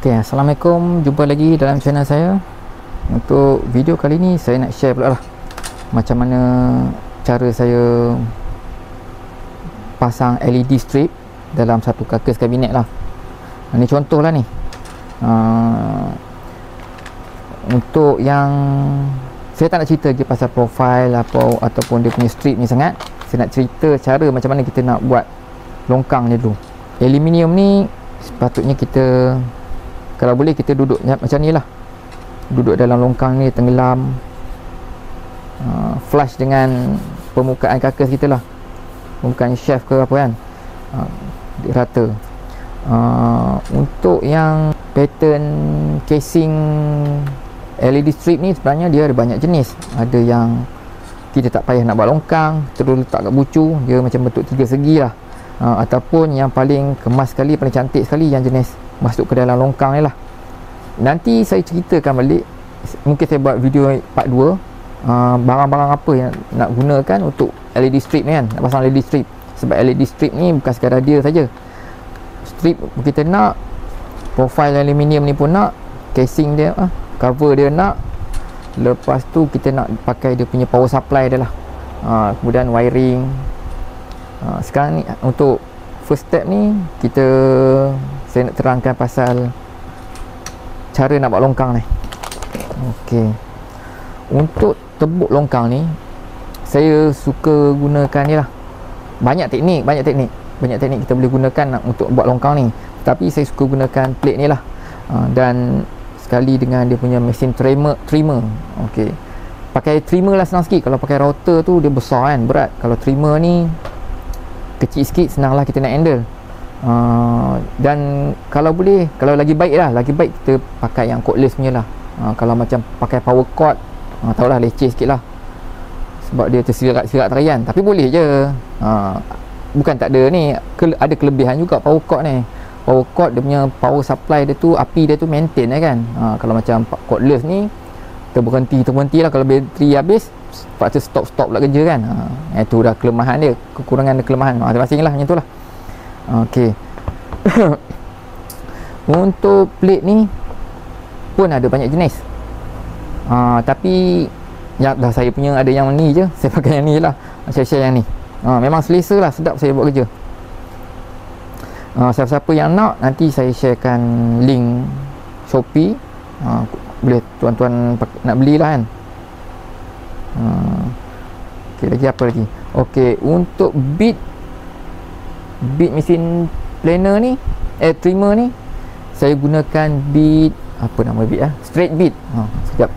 Okey, Assalamualaikum, jumpa lagi dalam channel saya. Untuk video kali ni saya nak share pula lah macam mana cara saya pasang LED strip dalam satu karkas kabinet lah. Ini contoh lah ni. Untuk yang saya tak nak cerita lagi pasal profile ataupun dia punya strip ni sangat. Saya nak cerita cara macam mana kita nak buat longkang ni dulu. Aluminium ni sepatutnya kita, kalau boleh kita duduk macam ni lah, duduk dalam longkang ni, tenggelam, flush dengan permukaan karkas kita lah, permukaan shaft ke apa kan, rata. Untuk yang pattern casing LED strip ni sebenarnya dia ada banyak jenis. Ada yang kita tak payah nak buat longkang, terus letak kat bucu, dia macam bentuk tiga segi lah. Ataupun yang paling kemas sekali, paling cantik sekali, yang jenis masuk ke dalam longkang ni lah. Nanti saya ceritakan balik, mungkin saya buat video part 2, barang-barang apa yang nak gunakan untuk LED strip ni kan, nak pasang LED strip. Sebab LED strip ni bukan sekadar dia saja, strip kita nak, profile aluminium ni pun nak, casing dia, cover dia nak, lepas tu kita nak pakai dia punya power supply dia lah, kemudian wiring. Sekarang ni untuk first step ni saya nak terangkan pasal cara nak buat longkang ni. Okey, untuk tebuk longkang ni saya suka gunakan ni lah, banyak teknik kita boleh gunakan untuk buat longkang ni, tapi saya suka gunakan plate ni lah, dan sekali dengan dia punya mesin trimmer. Okey, pakai trimmer lah senang sikit. Kalau pakai router tu dia besar kan, berat. Kalau trimmer ni kecil sikit, senang lah kita nak handle. Dan kalau boleh, kalau lagi baik kita pakai yang cordless punya lah. Kalau macam pakai power cord, tahulah leceh sikit lah, sebab dia tersirat tarian, tapi boleh je. Bukan tak ada ni, ada kelebihan juga power cord ni. Power cord dia punya power supply dia tu, api dia tu maintain lah kan. Kalau macam cordless ni terberhenti lah, kalau bateri habis paksa stop pula kerja kan. Itu dah kelemahan dia, kekurangan dan kelemahan masing-masing lah, macam tu lah. Okey. Untuk plate ni pun ada banyak jenis, tapi yang dah saya punya ada yang ni je, saya pakai yang ni lah, saya share yang ni. Memang selesa lah, sedap saya buat kerja. Siapa-siapa yang nak, nanti saya sharekan link Shopee, boleh tuan-tuan nak belilah kan. Okey, lagi apa lagi? Okey, untuk bit mesin planer ni, trimmer ni, saya gunakan bit, apa nama bit straight bit. Sekejap.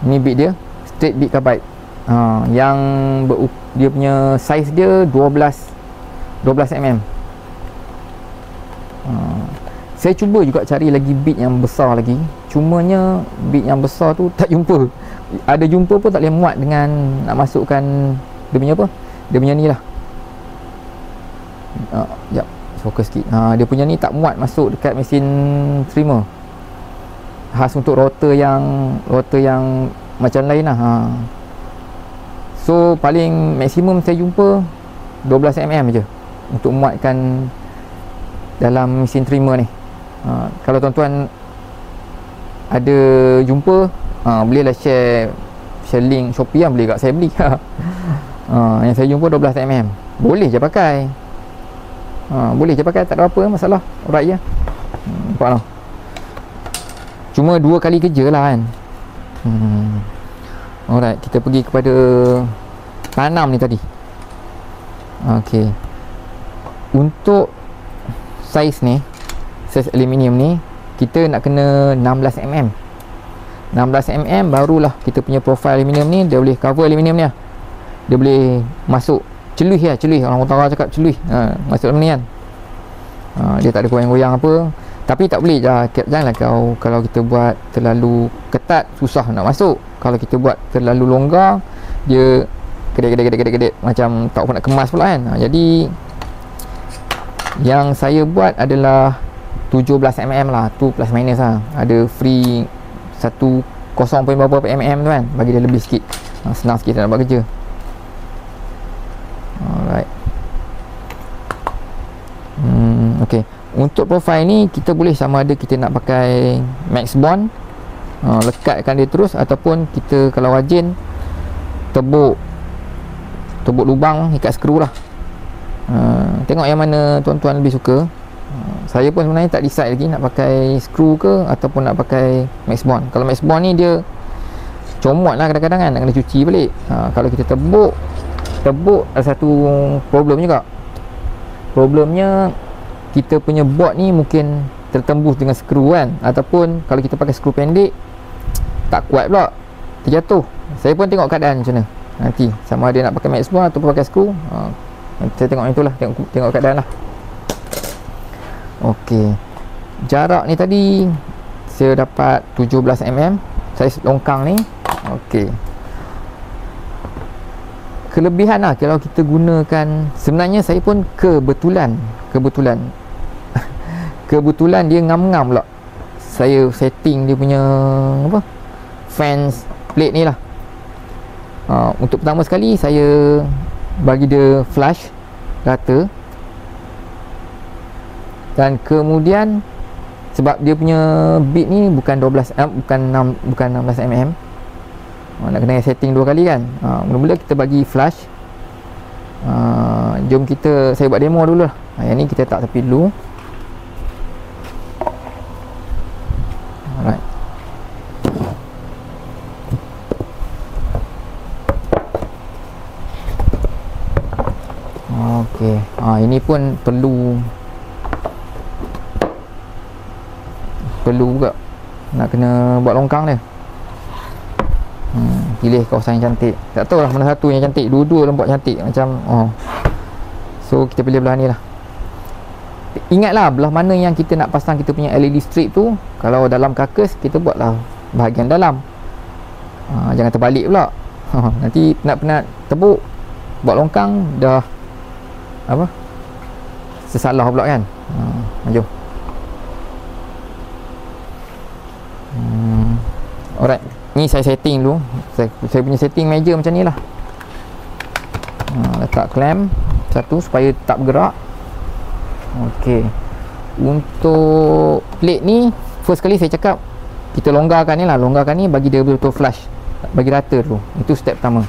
Ni bit dia, straight bit carbide. Yang dia punya size dia 12 mm. Saya cuba juga cari lagi bit yang besar lagi, cumanya bit yang besar tu tak jumpa. Ada jumpa pun tak boleh muat dengan nak masukkan dia punya apa, dia punya ni lah. Sekejap, fokus sikit. Dia punya ni tak muat masuk dekat mesin trimmer, khas untuk rotor yang macam lain lah. So paling maksimum saya jumpa 12 mm je untuk muatkan dalam mesin trimmer ni. Kalau tuan-tuan ada jumpa, bolehlah share link Shopee lah, boleh kat saya beli. Yang saya jumpa 12 mm, boleh je pakai. Tak ada apa masalah. Alright je. Nampak tak? Cuma 2 kali kerja lah kan. Alright, kita pergi kepada tanam ni tadi. Okey, untuk size aluminium ni, kita nak kena 16 mm. 16 mm barulah kita punya profile aluminium ni dia boleh cover aluminium ni lah. Dia boleh masuk celuih, orang utara cakap celuih, masuk dalam ni kan. Dia tak ada goyang-goyang apa. Tapi tak boleh, janganlah kalau kita buat terlalu ketat, susah nak masuk. Kalau kita buat terlalu longgar, dia kedek macam tak nak kemas pula kan. Jadi yang saya buat adalah 17 mm lah, tu plus minus lah. Ada free 10 berapa mm tu kan, bagi dia lebih sikit, senang sikit nak buat kerja. Alright. Okey, Untuk profile ni kita boleh sama ada kita nak pakai max bond, lekatkan dia terus, ataupun kita kalau rajin tebuk lubang ikat skru lah. Tengok yang mana tuan-tuan lebih suka. Saya pun sebenarnya tak decide lagi nak pakai skru ke ataupun nak pakai max bond. Kalau max bond ni dia comot lah kadang-kadang kan, nak kena cuci balik. Kalau kita tebuk ada satu problem juga. Problemnya kita punya board ni mungkin tertembus dengan skru kan, ataupun kalau kita pakai skru pendek tak kuat pula, terjatuh. Saya pun tengok keadaan macam mana nanti, sama ada nak pakai max bond ataupun pakai skru. Saya tengok yang itulah, tengok keadaan lah. Okey, jarak ni tadi saya dapat 17mm saiz longkang ni. Okey, kelebihan lah kalau kita gunakan, sebenarnya saya pun kebetulan dia ngam-ngam pula. Saya setting dia punya fans plate ni lah. Untuk pertama sekali saya bagi dia flush rata, dan kemudian sebab dia punya bit ni bukan 16mm, nak kena setting dua kali kan. Mula-mula kita bagi flush. Jom saya buat demo dulu lah. Yang ni kita tak tepi dulu. Alright. Okey. Ini pun perlu juga nak kena buat longkang dia. Pilih kawasan yang cantik. Tak tahu lah mana satu yang cantik. Dua-dua lembut cantik macam so kita pilih belah ni lah. Ingatlah belah mana yang kita nak pasang kita punya LED strip tu. Kalau dalam karkas kita buatlah bahagian dalam. Jangan terbalik pula. Nanti penat-penat tebuk buat longkang dah sesalah pula kan. Jom. Alright, ni saya setting dulu. Saya punya setting meja macam ni lah. Letak clamp satu supaya tak bergerak. Okey, untuk plate ni first kali saya cakap kita longgarkan ni lah. Longgarkan ni bagi dia betul-betul flush, bagi rata dulu. Itu step pertama.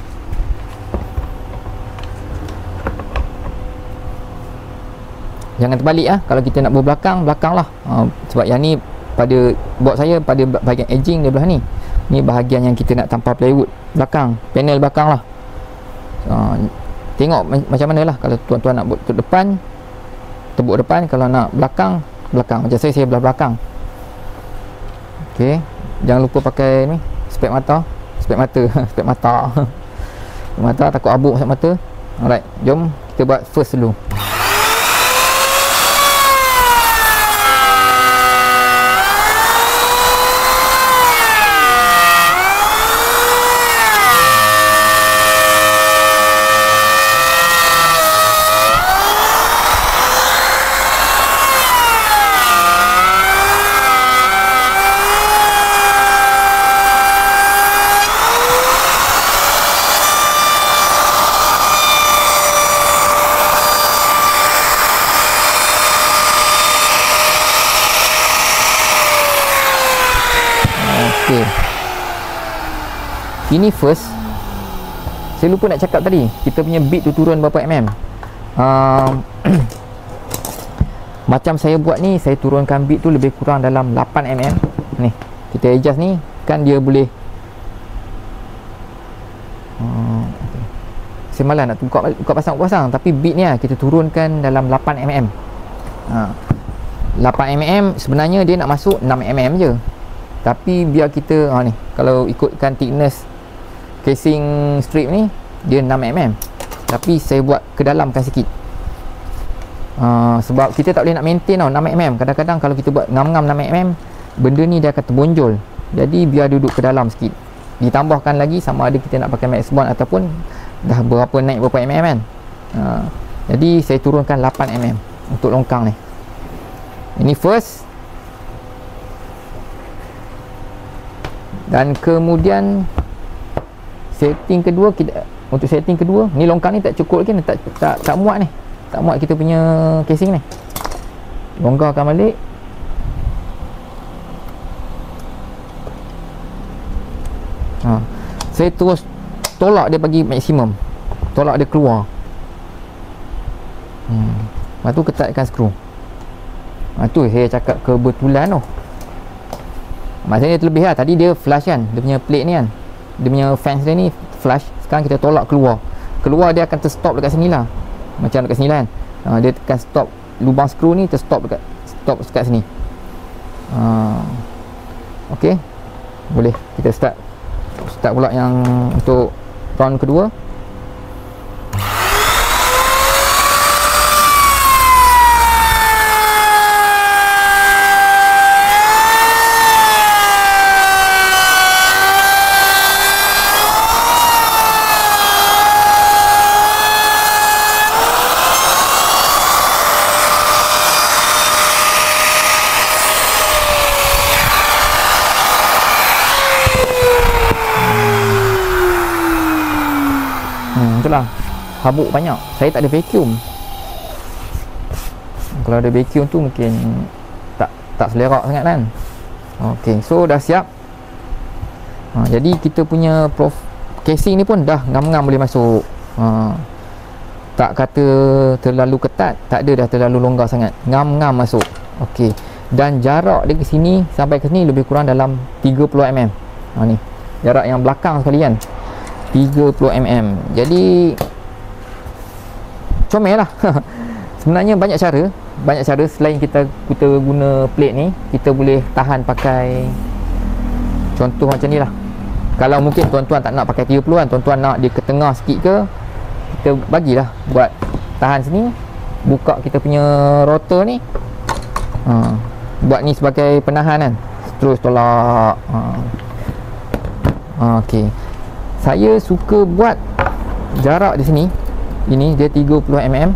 Jangan terbalik lah. Kalau kita nak berbelakang, belakang lah. Sebab yang ni pada board saya, pada bahagian edging dia belah ni. Ni bahagian yang kita nak tampal plywood belakang, panel belakang lah. Tengok macam mana lah. Kalau tuan-tuan nak buat depan, tebuk depan. Kalau nak belakang, belakang. Macam saya belah belakang. Okey, jangan lupa pakai ni spek mata. Spek mata takut abuk spek mata. Alright, jom kita buat first dulu. Okey, ini first. Saya lupa nak cakap tadi, kita punya bit tu turun berapa mm. Macam saya buat ni, saya turunkan bit tu lebih kurang dalam 8mm. Ni kita adjust ni kan, dia boleh okay. Saya malas nak buka pasang, tapi bit ni lah kita turunkan dalam 8mm. 8mm sebenarnya dia nak masuk 6mm je, tapi biar kita ni kalau ikutkan thickness casing strip ni dia 6mm, tapi saya buat kedalamkan sikit. Sebab kita tak boleh nak maintain 6mm. Kadang-kadang kalau kita buat ngam-ngam 6mm, benda ni dia akan terbonjol. Jadi biar duduk ke dalam sikit. Ditambahkan lagi sama ada kita nak pakai max bond ataupun dah naik berapa mm kan. Jadi saya turunkan 8mm untuk longkang ni. Ini first. Dan kemudian setting kedua, untuk setting kedua ni longkang ni tak cukup lagi, tak muat ni, tak muat kita punya casing ni. longgarkan balik. Saya terus tolak dia bagi maksimum, tolak dia keluar. Lepas tu ketatkan skru. Tu saya cakap kebetulan tu. Maksudnya terlebih lah. Tadi dia flush kan, dia punya plate ni kan, dia punya fans dia ni flush. Sekarang kita tolak keluar. Keluar dia akan terstop dekat sini lah, macam dekat sini lah kan. Dia tekan stop, lubang skru ni terstop dekat sini. Ok, boleh kita start pula yang untuk round kedua. Itulah, habuk banyak. Saya tak ada vacuum. Kalau ada vacuum tu mungkin tak selerak sangat kan. Ok, so dah siap. Jadi kita punya casing ni pun dah ngam-ngam boleh masuk. Tak kata terlalu ketat, tak ada dah terlalu longgar sangat, ngam-ngam masuk. Ok, dan jarak dia ke sini sampai ke sini lebih kurang dalam 30 mm. Ni jarak yang belakang sekali kan, 30 mm. Jadi comel lah. Sebenarnya banyak cara selain kita guna plate ni. Kita boleh tahan pakai contoh macam ni lah. Kalau mungkin tuan-tuan tak nak pakai 30 kan, tuan-tuan nak dia ke tengah sikit ke, kita bagilah buat tahan sini, buka kita punya rotor ni, buat ni sebagai penahan kan, terus tolak. Ok, saya suka buat jarak di sini. Ini dia 30 mm.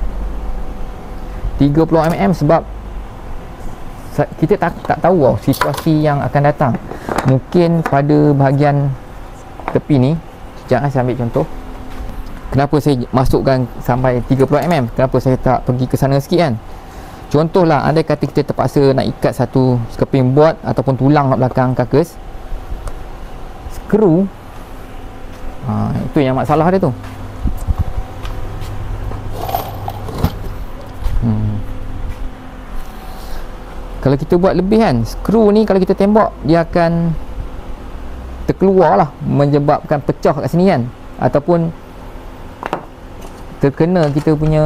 30 mm sebab kita tak tahu situasi yang akan datang. Mungkin pada bahagian tepi ni, sekejap saya ambil contoh. Kenapa saya masukkan sampai 30 mm? Kenapa saya tak pergi ke sana sikit kan? Contohlah, andai kata kita terpaksa nak ikat satu keping board ataupun tulang kat belakang karkas, skru, itu yang masalah dia tu. Kalau kita buat lebih kan, skru ni kalau kita tembak dia akan terkeluar lah, menyebabkan pecah kat sini kan, ataupun terkena kita punya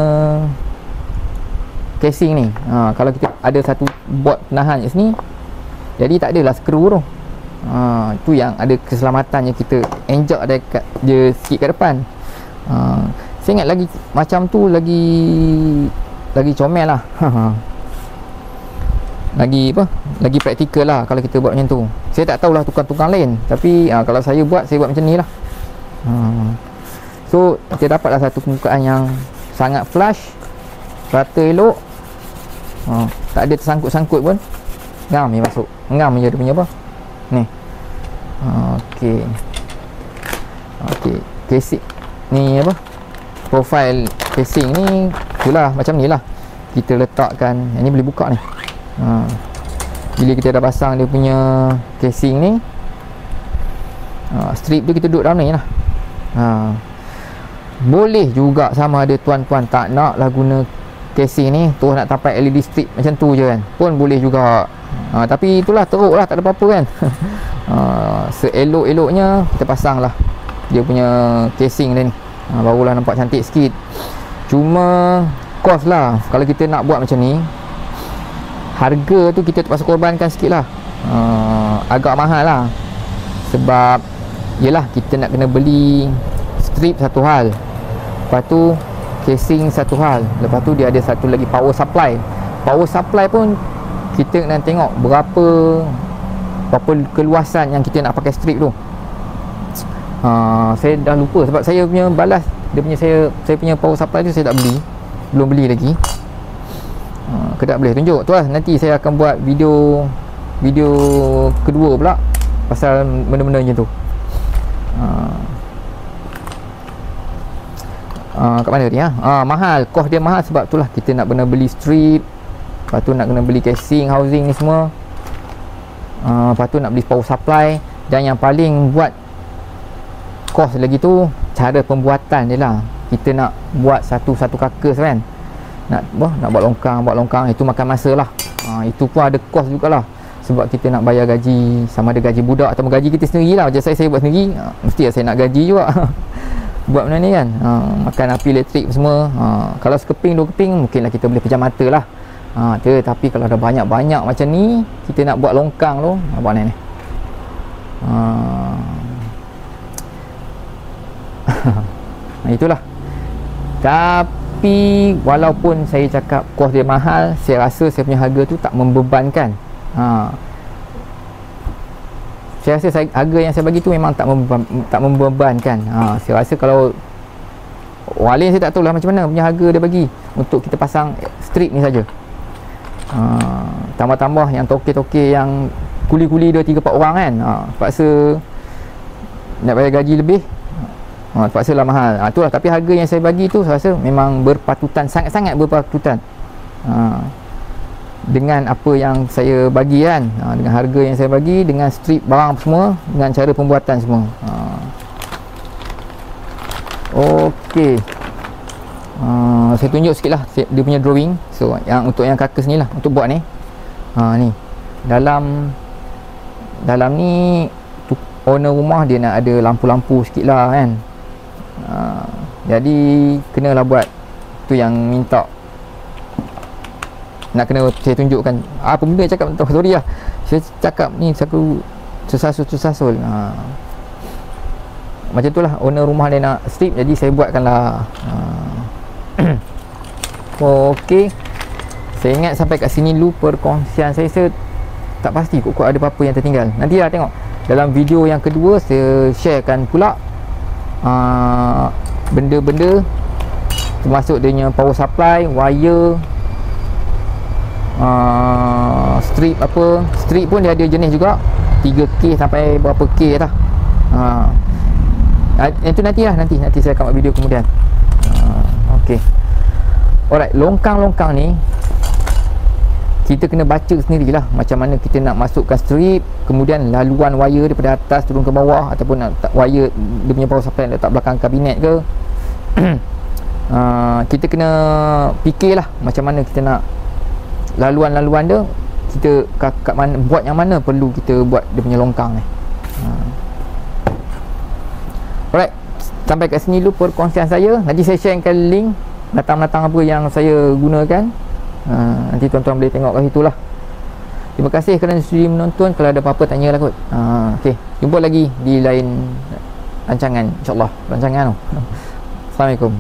casing ni. Kalau kita ada satu board penahan kat sini, jadi tak adalah skru tu. Itu yang ada keselamatannya, kita enjak dia sikit kat depan. Saya ingat lagi macam tu lagi comel lah. Lagi praktikal lah kalau kita buat macam tu. Saya tak tahulah tukang-tukang lain, tapi kalau saya buat macam ni lah. So kita dapatlah satu permukaan yang sangat flush, rata elok, tak ada tersangkut-sangkut pun. Ngam ni masuk, ngam je dia punya apa ni. Ok, casing ni apa, profile casing ni itulah macam ni lah. Kita letakkan, yang ni boleh buka ni. Bila kita dah pasang dia punya casing ni, strip tu kita duduk dalam ni lah. Boleh juga sama ada tuan-tuan tak nak lah guna casing ni, terus nak tapai LED strip macam tu je kan, pun boleh juga. Tapi itulah, teruk lah, tak ada apa-apa kan. Seelok-eloknya kita pasang lah dia punya casing dia ni, barulah nampak cantik sikit. Cuma kos lah, kalau kita nak buat macam ni, harga tu kita terpaksa korbankan sikit lah. Agak mahal lah, sebab yelah kita nak kena beli strip satu hal, lepas tu casing satu hal, lepas tu dia ada satu lagi power supply. Power supply pun kita nak tengok berapa keluasan yang kita nak pakai strip tu. Saya dah lupa sebab saya punya balas dia punya, saya punya power supply tu saya tak beli, belum beli lagi. Kedap boleh tunjuk tu lah, nanti saya akan buat video kedua pula pasal benda-benda macam tu. Kat mana dia? Mahal, kos dia mahal sebab itulah kita nak beli strip, lepas tu nak kena beli casing, housing ni semua, lepas tu nak beli power supply, dan yang paling buat kos lagi tu cara pembuatan dia lah. Kita nak buat satu kakas kan, nak buat longkang itu makan masa lah. Itu pun ada kos jugalah, sebab kita nak bayar gaji, sama ada gaji budak atau gaji kita sendiri lah. Macam saya buat sendiri, mesti saya nak gaji juga buat benda ni kan. Makan api elektrik semua. Kalau sekeping dua keping mungkinlah kita boleh pejam mata lah. Tapi kalau ada banyak-banyak macam ni, kita nak buat longkang tu, buat ni itulah. Tapi walaupun saya cakap kos dia mahal, saya rasa saya punya harga tu tak membebankan. Saya rasa harga yang saya bagi tu memang tak membebankan. Saya rasa kalau Walin saya tak tahu lah macam mana punya harga dia bagi untuk kita pasang strip ni saja. Tambah-tambah yang toke-toke yang kuli-kuli 2-3-4 orang kan, terpaksa nak bayar gaji lebih, terpaksa lah mahal. Itulah. Tapi harga yang saya bagi tu saya rasa memang berpatutan, sangat-sangat berpatutan dengan apa yang saya bagi kan, dengan harga yang saya bagi, dengan strip barang semua, dengan cara pembuatan semua. Okey, saya tunjuk sikit lah dia punya drawing. So yang untuk yang kakas ni lah, untuk buat ni, ni dalam ni owner rumah dia nak ada lampu-lampu sikit lah kan. Jadi kenalah buat tu yang minta, nak kena saya tunjukkan apa benda cakap, sorry lah saya cakap ni aku tersasul. Macam tu lah, owner rumah dia nak strip, jadi saya buatkan lah. Okey, saya ingat sampai kat sini dulu perkongsian saya tak pasti kok ada apa-apa yang tertinggal. Nanti lah tengok dalam video yang kedua, saya sharekan pula benda-benda termasuk dia punya power supply, wire, strip apa. Strip pun dia ada jenis juga, 3K sampai berapa K lah. Itu nantilah, nanti saya akan buat video kemudian. Okey, alright. Longkang-longkang ni kita kena baca sendirilah macam mana kita nak masukkan strip, kemudian laluan wire daripada atas turun ke bawah, ataupun nak wire dia punya power supply letak belakang kabinet ke. Kita kena fikirlah macam mana kita nak laluan-laluan dia, kita kat mana, buat yang mana perlu kita buat dia punya longkang ni. Alright, sampai kat sini dulu perkongsian saya. Nanti saya sharekan link datang-datang apa yang saya gunakan. Nanti tuan-tuan boleh tengok kat situ lah. Terima kasih kerana sudi menonton. Kalau ada apa-apa tanyalah kot. Okay, jumpa lagi di lain rancangan, InsyaAllah rancangan tu. Assalamualaikum.